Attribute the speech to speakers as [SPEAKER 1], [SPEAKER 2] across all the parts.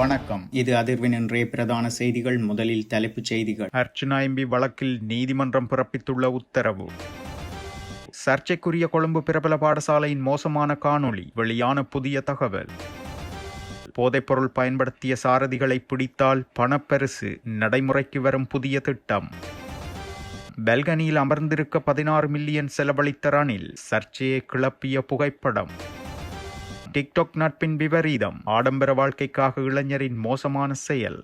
[SPEAKER 1] வணக்கம். இது அதிர்வின் இன்றைய பிரதான செய்திகள். முதலில் தலைப்புச் செய்திகள்.
[SPEAKER 2] அர்ச்சுனா எம்பி வழக்கில் நீதிமன்றம் பிறப்பித்துள்ள உத்தரவு. சர்ச்சைக்குரிய கொழும்பு பிரபல பாடசாலையின் மோசமான காணொளி, வெளியான புதிய தகவல். போதைப்பொருள் பயன்படுத்திய சாரதிகளை பிடித்தால் பணப்பரிசு, நடைமுறைக்கு வரும் புதிய திட்டம். பெல்கனியில் அமர்ந்திருக்க 16 மில்லியன் செலவழித்த ரணில், சர்ச்சையை கிளப்பிய புகைப்படம். டிக்டாக் நட்பின் விபரீதம், ஆடம்பர வாழ்க்கைக்காக இளைஞரின் மோசமான செயல்.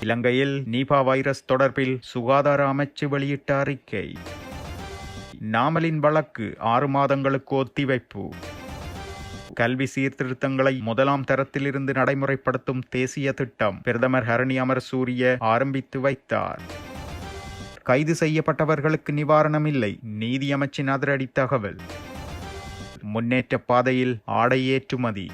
[SPEAKER 2] இலங்கையில் நீபா வைரஸ் தொடர்பில் சுகாதார அமைச்சு வெளியிட்ட அறிக்கை. நாமலின் வழக்கு 6 மாதங்களுக்கு ஒத்திவைப்பு. கல்வி சீர்திருத்தங்களை 1ஆம் தரத்திலிருந்து நடைமுறைப்படுத்தும் தேசிய திட்டம் பிரதமர் ஹரணி அமரசூரிய ஆரம்பித்து வைத்தார். கைது செய்யப்பட்டவர்களுக்கு நிவாரணம் இல்லை, நீதி அமைச்சின் அதிரடி தகவல். முன்னேற்ற பாதையில் ஆடை ஏற்றுமதி.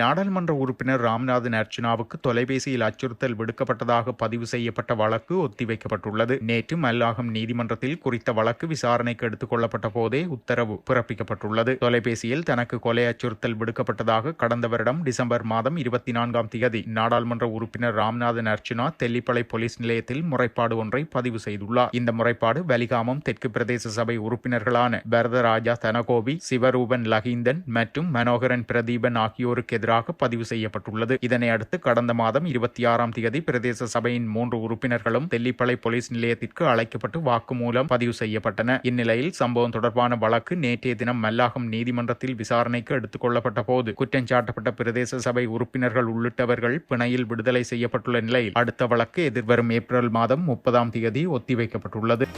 [SPEAKER 2] நாடாளுமன்ற உறுப்பினர் ராமநாதன் அர்ச்சுனாவுக்கு தொலைபேசியில் அச்சுறுத்தல் விடுக்கப்பட்டதாக பதிவு செய்யப்பட்ட வழக்கு ஒத்திவைக்கப்பட்டுள்ளது. நேற்று மல்லாகம் நீதிமன்றத்தில் குறித்த வழக்கு விசாரணைக்கு எடுத்துக் கொள்ளப்பட்ட போதே உத்தரவு பிறப்பிக்கப்பட்டுள்ளது. தொலைபேசியில் தனக்கு கொலை அச்சுறுத்தல் விடுக்கப்பட்டதாக கடந்த வருடம் டிசம்பர் மாதம் 24ஆம் தேதி நாடாளுமன்ற உறுப்பினர் ராமநாதன் அர்ச்சுனா தெல்லிப்பளை போலீஸ் நிலையத்தில் முறைப்பாடு ஒன்றை பதிவு செய்துள்ளார். இந்த முறைப்பாடு வலிகாமம் தெற்கு பிரதேச சபை உறுப்பினர்களான பரதராஜா தனகோபி, சிவரூபன் லஹீந்தன் மற்றும் மனோகரன் பிரதீபன் ஆகியோருக்கு எதிராக பதிவு செய்யப்பட்டுள்ளது. இதனை அடுத்து கடந்த மாதம் 26ஆம் தேதி பிரதேச சபையின் 3 உறுப்பினர்களும் தெல்லிப்பளை போலீஸ் நிலையத்திற்கு அழைக்கப்பட்டு வாக்குமூலம் பதிவு செய்யப்பட்டன. இந்நிலையில் சம்பவம் தொடர்பான வழக்கு நேற்றைய தினம் மல்லாகம் நீதிமன்றத்தில் விசாரணைக்கு எடுத்துக் கொள்ளப்பட்ட போது குற்றஞ்சாட்டப்பட்ட பிரதேச சபை உறுப்பினர்கள் உள்ளிட்டவர்கள் பிணையில் விடுதலை செய்யப்பட்டுள்ள நிலையில் அடுத்த வழக்கு எதிர்வரும் ஏப்ரல் மாதம் 30ஆம் தேதி ஒத்திவைக்கப்பட்டுள்ளது.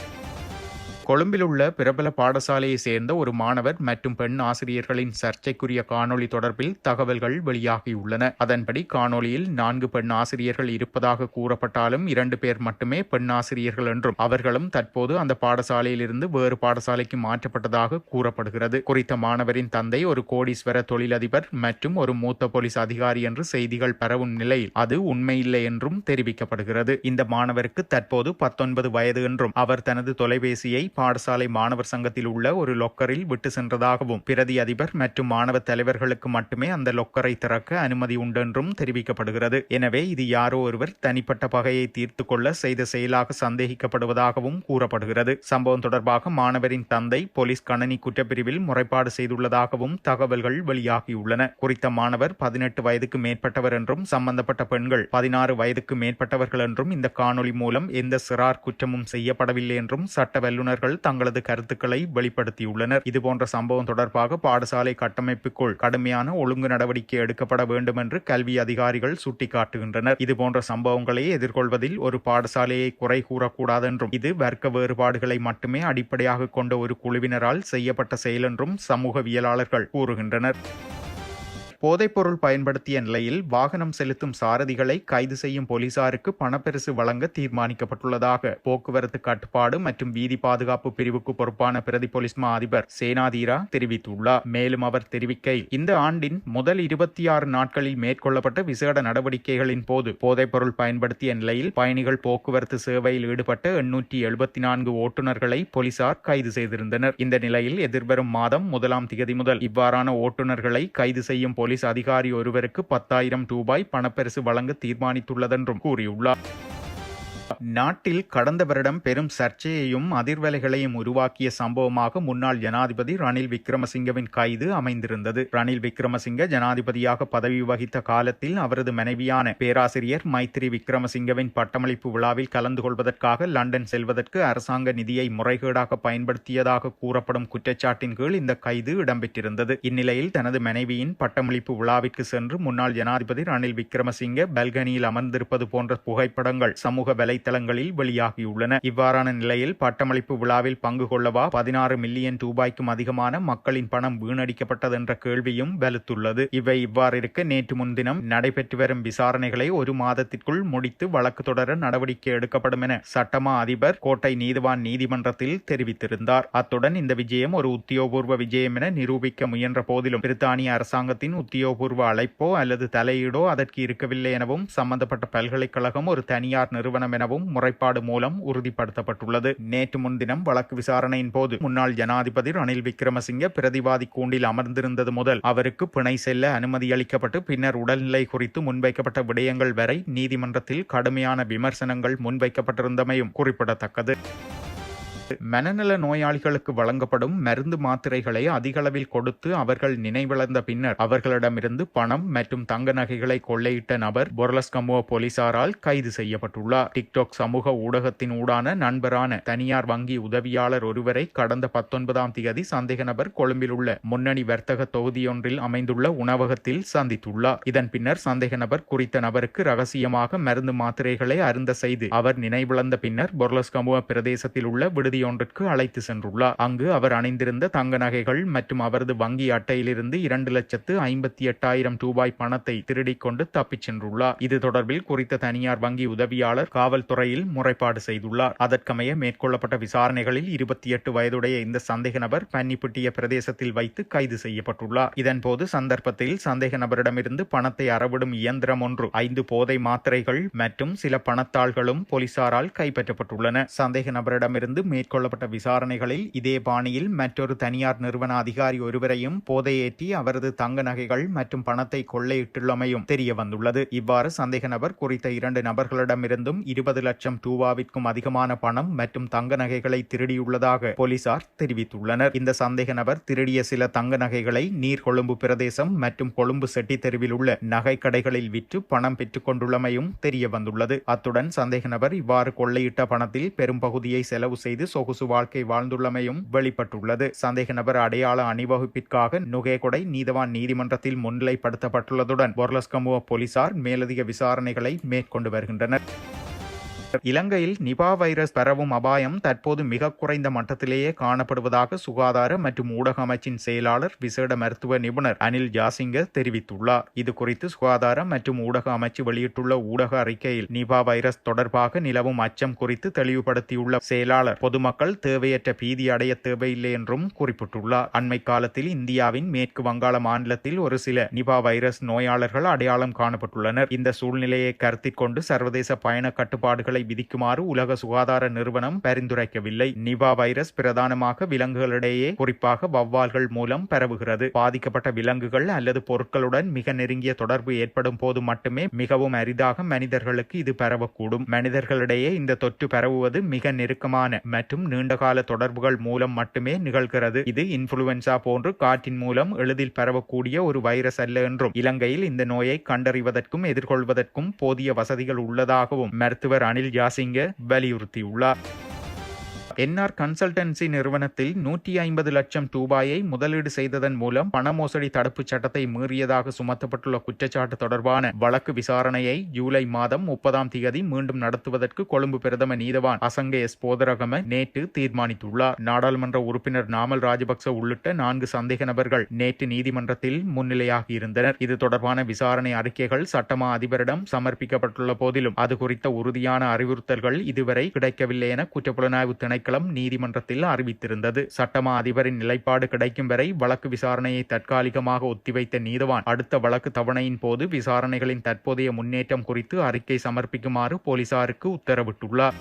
[SPEAKER 2] கொழும்பில் உள்ள பிரபல பாடசாலையை சேர்ந்த ஒரு மாணவர் மற்றும் பெண் ஆசிரியர்களின் சர்ச்சைக்குரிய காணொளி தொடர்பில் தகவல்கள் வெளியாகியுள்ளன. அதன்படி காணொளியில் 4 பெண் ஆசிரியர்கள் இருப்பதாக கூறப்பட்டாலும் 2 பேர் மட்டுமே பெண் ஆசிரியர்கள் என்றும் அவர்களும் தற்போது அந்த பாடசாலையிலிருந்து வேறு பாடசாலைக்கு மாற்றப்பட்டதாக கூறப்படுகிறது. குறித்த மாணவரின் தந்தை ஒரு கோடீஸ்வர தொழிலதிபர் மற்றும் ஒரு மூத்த போலீஸ் அதிகாரி என்று செய்திகள் பரவும் நிலையில் அது உண்மையில்லை என்றும் தெரிவிக்கப்படுகிறது. இந்த மாணவருக்கு தற்போது 19 வயது என்றும் அவர் தனது தொலைபேசியை பாடசாலை மாணவர் சங்கத்தில் உள்ள ஒரு லொக்கரில் விட்டு சென்றதாகவும் பிரதி அதிபர் மற்றும் மாணவ தலைவர்களுக்கு மட்டுமே அந்த லொக்கரை திறக்க அனுமதி உண்டு என்றும் தெரிவிக்கப்படுகிறது. எனவே இது யாரோ ஒருவர் தனிப்பட்ட பகையை தீர்த்து கொள்ள செய்த செயலாக சந்தேகிக்கப்படுவதாகவும் கூறப்படுகிறது. சம்பவம் தொடர்பாக மாணவரின் தந்தை போலீஸ் கணனி குற்றப்பிரிவில் முறைப்பாடு செய்துள்ளதாகவும் தகவல்கள் வெளியாகியுள்ளன. குறித்த மாணவர் 18 வயதுக்கு மேற்பட்டவர் என்றும் சம்பந்தப்பட்ட பெண்கள் 16 வயதுக்கு மேற்பட்டவர்கள் என்றும் இந்த காணொலி மூலம் எந்த சிறார் குற்றமும் செய்யப்படவில்லை என்றும் சட்ட வல்லுநர்கள் தங்களது கருத்துக்களை வெளிப்படுத்தியுள்ளனர். இதுபோன்ற சம்பவம் தொடர்பாக பாடசாலை கட்டமைப்புக்குள் கடுமையான ஒழுங்கு நடவடிக்கை எடுக்கப்பட வேண்டும் என்று கல்வி அதிகாரிகள் சுட்டிக்காட்டுகின்றனர். இதுபோன்ற சம்பவங்களை எதிர்கொள்வதில் ஒரு பாடசாலையை குறை கூறக்கூடாது என்றும் இது வர்க்க வேறுபாடுகளை மட்டுமே அடிப்படையாக கொண்ட ஒரு குழுவினரால் செய்யப்பட்ட செயல் என்றும் சமூகவியலாளர்கள் கூறுகின்றனர். போதைப்பொருள் பயன்படுத்திய நிலையில் வாகனம் செலுத்தும் சாரதிகளை கைது செய்யும் போலீசாருக்கு பணப்பரிசு வழங்க தீர்மானிக்கப்பட்டுள்ளதாக போக்குவரத்து கட்டுப்பாடு மற்றும் வீதி பாதுகாப்பு பிரிவுக்கு பொறுப்பான பிரதி போலீஸ் மா அதிபர் சேனாதீரா தெரிவித்துள்ளார். மேலும் அவர் தெரிவிக்கையில், இந்த ஆண்டின் முதல் 26 நாட்களில் மேற்கொள்ளப்பட்ட விசேட நடவடிக்கைகளின் போது போதைப்பொருள் பயன்படுத்திய நிலையில் பயணிகள் போக்குவரத்து சேவையில் ஈடுபட்ட 874 ஓட்டுநர்களை போலீசார் கைது செய்திருந்தனர். இந்த நிலையில் எதிர்வரும் மாதம் 1ஆம் தேதி முதல் இவ்வாறான ஓட்டுநர்களை கைது செய்யும் போலீஸ் அதிகாரி ஒருவருக்கு 10,000 ரூபாய் பணப்பரிசு வழங்க தீர்மானித்துள்ளதென்றும் கூறியுள்ளார். நாட்டில் கடந்த வருடம் பெரும் சர்ச்சையையும் அதிர்வலைகளையும் உருவாக்கிய சம்பவமாக முன்னாள் ஜனாதிபதி ரணில் விக்ரமசிங்கவின் கைது அமைந்திருந்தது. ரணில் விக்ரமசிங்க ஜனாதிபதியாக பதவி வகித்த காலத்தில் அவரது மனைவியான பேராசிரியர் மைத்ரி விக்ரமசிங்கவின் பட்டமளிப்பு விழாவில் கலந்து கொள்வதற்காக லண்டன் செல்வதற்கு அரசாங்க நிதியை முறைகேடாக பயன்படுத்தியதாக கூறப்படும் குற்றச்சாட்டின் கீழ் இந்த கைது இடம்பெற்றிருந்தது. இந்நிலையில் தனது மனைவியின் பட்டமளிப்பு விழாவிற்கு சென்று முன்னாள் ஜனாதிபதி ரணில் விக்ரமசிங்க பெல்கனியில் அமர்ந்திருப்பது போன்ற புகைப்படங்கள் சமூக வலைத்தளங்களில் வெளியாகியுள்ளன. இவ்வாறான நிலையில் பட்டமளிப்பு விழாவில் பங்கு கொள்ளவா 16 மில்லியன் ரூபாய்க்கும் அதிகமான மக்களின் பணம் வீணடிக்கப்பட்டது என்ற கேள்வியும் வலுத்துள்ளது. இவை இவ்வாறு இருக்க நேற்று முன்தினம் நடைபெற்று வரும் விசாரணைகளை 1 மாதத்திற்குள் முடித்து வழக்கு தொடர நடவடிக்கை எடுக்கப்படும் என சட்டமா அதிபர் கோட்டை நீதிவான் நீதிமன்றத்தில் தெரிவித்திருந்தார். அத்துடன் இந்த விஜயம் ஒரு உத்தியோகபூர்வ விஜயம் என நிரூபிக்க முயன்ற போதிலும் பிரித்தானிய அரசாங்கத்தின் உத்தியோகபூர்வ அழைப்போ அல்லது தலையீடோ அதற்கு இருக்கவில்லை எனவும் சம்பந்தப்பட்ட பல்கலைக்கழகம் ஒரு தனியார் நிறுவனம் எனவும் எனவும் முறைப்பாடு மூலம் உறுதிப்படுத்தப்பட்டுள்ளது. நேற்று முன்தினம் வழக்கு விசாரணையின் போது முன்னாள் ஜனாதிபதி ரணில் விக்ரமசிங்க பிரதிவாதி கூண்டில் அமர்ந்திருந்தது முதல் அவருக்கு பிணை செல்ல அனுமதி அளிக்கப்பட்டு பின்னர் உடல்நிலை குறித்து முன்வைக்கப்பட்ட விடயங்கள் வரை நீதிமன்றத்தில் கடுமையான விமர்சனங்கள் முன்வைக்கப்பட்டிருந்தமையும் குறிப்பிடத்தக்கது. மனநல நோயாளிகளுக்கு வழங்கப்படும் மருந்து மாத்திரைகளை அதிகளவில் கொடுத்து அவர்கள் நினைவிழந்த பின்னர் அவர்களிடமிருந்து பணம் மற்றும் தங்க நகைகளை கொள்ளையிட்ட நபர் பொர்லஸ்கமுவ போலீசாரால் கைது செய்யப்பட்டுள்ளார். டிக்டாக் சமூக ஊடகத்தின் ஊடான நண்பரான தனியார் வங்கி உதவியாளர் ஒருவரை கடந்த 19ஆம் தேதி சந்தேக நபர் கொழும்பில் உள்ள முன்னணி வர்த்தக தொகுதியொன்றில் அமைந்துள்ள உணவகத்தில் சந்தித்துள்ளார். இதன் பின்னர் சந்தேக நபர் குறித்த நபருக்கு ரகசியமாக மருந்து மாத்திரைகளை அருந்த செய்து அவர் நினைவிழந்த பின்னர் பொர்லஸ்கமுவ பிரதேசத்தில் உள்ள விடுதி ஒன்றிற்கு அழைத்து சென்றுள்ளார். அங்கு அவர் அணிந்திருந்த தங்க நகைகள் மற்றும் அவரது வங்கி அட்டையிலிருந்து 2,58,000 ரூபாய் பணத்தை திருடிக் கொண்டு தப்பிச் சென்றுள்ளார். இது தொடர்பில் குறித்த தனியார் வங்கி உதவியாளர் காவல்துறையில் முறைப்பாடு செய்துள்ளார். அதற்கமைய மேற்கொள்ளப்பட்ட விசாரணைகளில் 28 வயதுடைய இந்த சந்தேக நபர் பன்னிப்பிட்டிய பிரதேசத்தில் வைத்து கைது செய்யப்பட்டுள்ளார். இதன்போது சந்தர்ப்பத்தில் சந்தேக நபரிடமிருந்து பணத்தை அறவிடும் இயந்திரம் ஒன்று, 5 போதை மாத்திரைகள் மற்றும் சில பணத்தாள்களும் போலீசாரால் கைப்பற்றப்பட்டுள்ளன. சந்தேக நபரிடமிருந்து மேற்கொள்ளப்பட்ட விசாரணைகளில் இதே பாணியில் மற்றொரு தனியார் நிறுவன அதிகாரி ஒருவரையும் போதையேற்றி அவரது தங்க நகைகள் மற்றும் பணத்தை கொள்ளையிட்டுள்ளமையும் தெரிய வந்துள்ளது. இவ்வாறு சந்தேக நபர் குறித்த 2 நபர்களிடமிருந்தும் 20 லட்சம் ரூபாவிற்கும் அதிகமான பணம் மற்றும் தங்க நகைகளை திருடியுள்ளதாக போலீசார் தெரிவித்துள்ளனர். இந்த சந்தேக நபர் திருடிய சில தங்க நகைகளை நீர்கொழும்பு பிரதேசம் மற்றும் கொழும்பு செட்டி தெருவில் உள்ள நகை கடைகளில் விற்று பணம் பெற்றுக் கொண்டுள்ளமையும் தெரிய வந்துள்ளது. அத்துடன் சந்தேக நபர் இவ்வாறு கொள்ளையிட்ட பணத்தில் பெரும் பகுதியை செலவு செய்து சொகுசு வாழ்க்கை வாழ்ந்துள்ளமையும் வெளிப்பட்டுள்ளது. சந்தேக நபர் அடையாள அணிவகுப்பிற்காக நுகேகொடை நீதவான் நீதிமன்றத்தில் முன்னிலைப்படுத்தப்பட்டுள்ளதுடன் பொர்லஸ்கமுவ போலீசார் மேலதிக விசாரணைகளை மேற்கொண்டு வருகின்றனர். இலங்கையில் நிபா வைரஸ் பரவும் அபாயம் தற்போது மிக குறைந்த மட்டத்திலேயே காணப்படுவதாக சுகாதார மற்றும் ஊடக அமைச்சின் செயலாளர் விசேட மருத்துவ நிபுணர் அனில் ஜாசிங்க தெரிவித்துள்ளார். இது குறித்து சுகாதார மற்றும் ஊடக அமைச்சு வெளியிட்டுள்ள ஊடக அறிக்கையில் நிபா வைரஸ் தொடர்பாக நிலவும் அச்சம் குறித்து தெளிவுபடுத்தியுள்ள செயலாளர் பொதுமக்கள் தேவையற்ற பீதி அடைய தேவையில்லை என்றும் குறிப்பிட்டுள்ளார். அண்மை காலத்தில் இந்தியாவின் மேற்கு வங்காள மாநிலத்தில் ஒரு சில நிபா வைரஸ் நோயாளர்கள் அடையாளம் காணப்பட்டுள்ளனர். இந்த சூழ்நிலையை கருத்தில் கொண்டு சர்வதேச பயண கட்டுப்பாடுகளை விதிக்குமாறு உலக சுகாதார நிறுவனம் பரிந்துரைக்கவில்லை. நிபா வைரஸ் பிரதானமாக விலங்குகளிடையே குறிப்பாக வௌவால்கள் மூலம் பரவுகிறது. பாதிக்கப்பட்ட விலங்குகள் அல்லது பொருட்களுடன் மிக நெருங்கிய தொடர்பு ஏற்படும் போது மட்டுமே மிகவும் அரிதாக மனிதர்களுக்கு இது பரவக்கூடும். மனிதர்களிடையே இந்த தொற்று பரவுவது மிக நெருக்கமான மற்றும் நீண்டகால தொடர்புகள் மூலம் மட்டுமே நிகழ்கிறது. இது இன்ஃபுளுவன்சா போன்று காற்றின் மூலம் எளிதில் பரவக்கூடிய ஒரு வைரஸ் அல்ல என்றும் இலங்கையில் இந்த நோயை கண்டறிவதற்கும் எதிர்கொள்வதற்கும் போதிய வசதிகள் உள்ளதாகவும் மருத்துவர் அனில் ஜாசிங்க வலியுறுத்தியுள்ளார். என்ஆர் கன்சல்டன்சி நிறுவனத்தில் 150 லட்சம் ரூபாயை முதலீடு செய்ததன் மூலம் பண மோசடி தடுப்பு சட்டத்தை மீறியதாக சுமத்தப்பட்டுள்ள குற்றச்சாட்டு தொடர்பான வழக்கு விசாரணையை ஜூலை மாதம் 30ஆம் தேதி மீண்டும் நடத்துவதற்கு கொழும்பு பிரதம நீதவான் அசங்க எஸ் போதரகம நேற்று தீர்மானித்துள்ளார். நாடாளுமன்ற உறுப்பினர் நாமல் ராஜபக்ச உள்ளிட்ட 4 சந்தேக நபர்கள் நேற்று நீதிமன்றத்தில் முன்னிலையாகியிருந்தனர். இது தொடர்பான விசாரணை அறிக்கைகள் சட்டமா அதிபரிடம் சமர்ப்பிக்கப்பட்டுள்ள போதிலும் அது குறித்த உறுதியான அறிவுறுத்தல்கள் இதுவரை கிடைக்கவில்லை என குற்றப்புலனாய்வு திணைக்களம் நீதிமன்றத்தில் அறிவித்திருந்தது. சட்டமா அதிபரின் நிலைப்பாடு கிடைக்கும் வரை வழக்கு விசாரணையை தற்காலிகமாக ஒத்திவைத்த நீதவான் அடுத்த வழக்கு தவணையின் போது விசாரணைகளின் தற்போதைய முன்னேற்றம் குறித்து அறிக்கை சமர்ப்பிக்குமாறு போலீசாருக்கு உத்தரவிட்டுள்ளார்.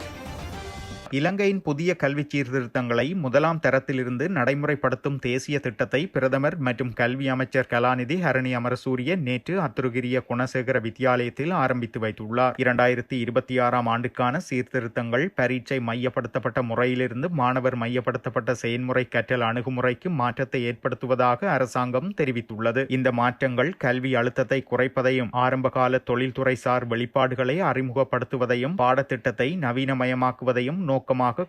[SPEAKER 2] இலங்கையின் புதிய கல்வி சீர்திருத்தங்களை 1ஆம் தரத்திலிருந்து நடைமுறைப்படுத்தும் தேசிய திட்டத்தை பிரதமர் மற்றும் கல்வி அமைச்சர் கலாநிதி ஹரணி அமரசூரிய நேற்று அத்துருகிரிய குணசேகர வித்தியாலயத்தில் ஆரம்பித்து வைத்துள்ளார். 2026ஆம் ஆண்டுக்கான சீர்திருத்தங்கள் பரீட்சை மையப்படுத்தப்பட்ட முறையிலிருந்து மாணவர் மையப்படுத்தப்பட்ட செயல்முறை கற்றல் அணுகுமுறைக்கு மாற்றத்தை ஏற்படுத்துவதாக அரசாங்கம் தெரிவித்துள்ளது. இந்த மாற்றங்கள் கல்வி அழுத்தத்தை குறைப்பதையும் ஆரம்பகால தொழில்துறை சார் வெளிப்பாடுகளை அறிமுகப்படுத்துவதையும் பாடத்திட்டத்தை நவீனமயமாக்குவதையும் நோக்கமாக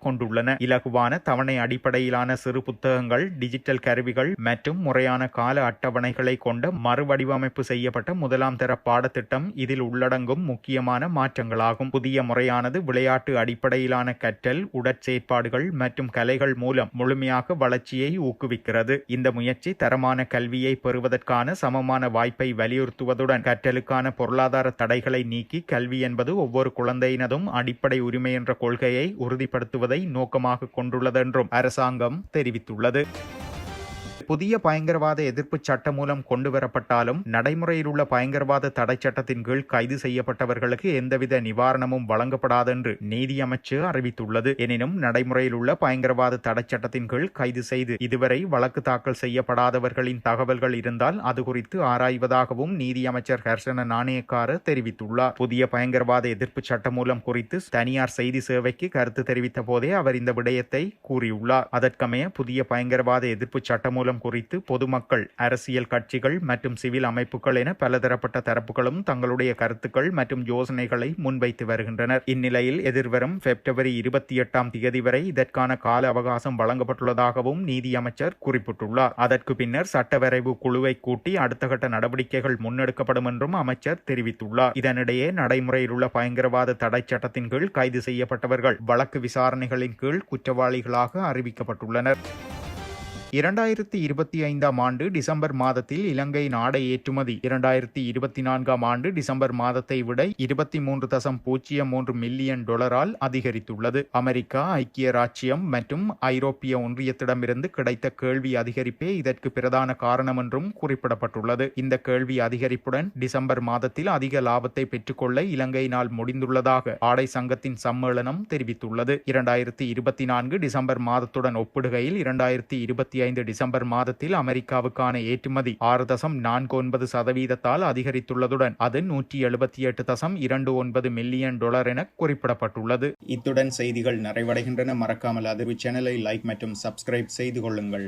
[SPEAKER 2] கொண்டுள்ளன. இலகுவான தவணை அடிப்படையிலான சிறு புத்தகங்கள், டிஜிட்டல் கருவிகள் மற்றும் முறையான கால அட்டவணைகளை கொண்ட மறுவடிவமைப்பு செய்யப்பட்ட 1ஆம் தர பாடத்திட்டம் இதில் உள்ளடங்கும் முக்கியமான மாற்றங்களாகும். புதிய முறையானது விளையாட்டு அடிப்படையிலான கற்றல், உடற்செயற்பாடுகள் மற்றும் கலைகள் மூலம் முழுமையாக வளர்ச்சியை ஊக்குவிக்கிறது. இந்த முயற்சி தரமான கல்வியை பெறுவதற்கான சமமான வாய்ப்பை வலியுறுத்துவதுடன் கற்றலுக்கான பொருளாதார தடைகளை நீக்கி கல்வி என்பது ஒவ்வொரு குழந்தையினதும் அடிப்படை உரிமை என்ற கொள்கையை உறுதிப்படுத்துவதை நோக்கமாக கொண்டுள்ளது என்றும் அரசாங்கம் தெரிவித்துள்ளது. புதிய பயங்கரவாத எதிர்ப்பு சட்டம் மூலம் கொண்டுவரப்பட்டாலும் நடைமுறையில் உள்ள பயங்கரவாத தடை சட்டத்தின் கீழ் கைது செய்யப்பட்டவர்களுக்கு எந்தவித நிவாரணமும் வழங்கப்படாது என்று நீதியமைச்சு அறிவித்துள்ளது. எனினும் நடைமுறையில் உள்ள பயங்கரவாத தடை சட்டத்தின் கீழ் கைது செய்து இதுவரை வழக்கு தாக்கல் செய்யப்படாதவர்களின் தகவல்கள் இருந்தால் அது குறித்து ஆராய்வதாகவும் நீதியமைச்சர் ஹர்ஷன நாணயக்கார தெரிவித்துள்ளார். புதிய பயங்கரவாத எதிர்ப்பு சட்டம் மூலம் குறித்து தனியார் செய்தி சேவைக்கு கருத்து தெரிவித்த போதே அவர் இந்த விடயத்தை கூறியுள்ளார். அதற்கமைய புதிய பயங்கரவாத எதிர்ப்பு சட்டமூலம் குறித்து பொதுமக்கள், அரசியல் கட்சிகள் மற்றும் சிவில் அமைப்புகள் என பலதரப்பட்ட தரப்புகளும் தங்களுடைய கருத்துக்கள் மற்றும் யோசனைகளை முன்வைத்து வருகின்றனர். இந்நிலையில் எதிர்வரும் பிப்ரவரி 28 வரை இதற்கான கால அவகாசம் வழங்கப்பட்டுள்ளதாகவும் நீதியமைச்சர் குறிப்பிட்டுள்ளார். அதற்கு பின்னர் சட்டவரைவு குழுவை கூட்டி அடுத்த கட்ட நடவடிக்கைகள் முன்னெடுக்கப்படும் என்றும் அமைச்சர் தெரிவித்துள்ளார். இதனிடையே நடைமுறையில் உள்ள பயங்கரவாத தடை சட்டத்தின் கீழ் கைது செய்யப்பட்டவர்கள் வழக்கு விசாரணைகளின் கீழ் குற்றவாளிகளாக அறிவிக்கப்பட்டுள்ளனர். 2025 ஆண்டு டிசம்பர் மாதத்தில் இலங்கையின் ஆடை ஏற்றுமதி 2024 ஆண்டு டிசம்பர் மாதத்தை விட 23.03 மில்லியன் டாலரால் அதிகரித்துள்ளது. அமெரிக்கா, ஐக்கிய ராச்சியம் மற்றும் ஐரோப்பிய ஒன்றியத்திடமிருந்து கிடைத்த கேள்வி அதிகரிப்பே இதற்கு பிரதான காரணம் என்றும் குறிப்பிடப்பட்டுள்ளது. இந்த கேள்வி அதிகரிப்புடன் டிசம்பர் மாதத்தில் அதிக லாபத்தை பெற்றுக்கொள்ள இலங்கையினால் முடிந்துள்ளதாக ஆடை சங்கத்தின் சம்மேளனம் தெரிவித்துள்ளது. 2024 டிசம்பர் மாதத்துடன் ஒப்பிடுகையில் 2025 டிசம்பர் மாதத்தில் அமெரிக்காவுக்கான ஏற்றுமதி 6.49% அதிகரித்துள்ளதுடன் அது 178.29 மில்லியன் டாலர் என குறிப்பிடப்பட்டுள்ளது.
[SPEAKER 1] இத்துடன் செய்திகள் நிறைவடைகின்றன. மறக்காமல் அதிர்வு சேனலை லைக் மற்றும் சப்ஸ்கிரைப் செய்து கொள்ளுங்கள்.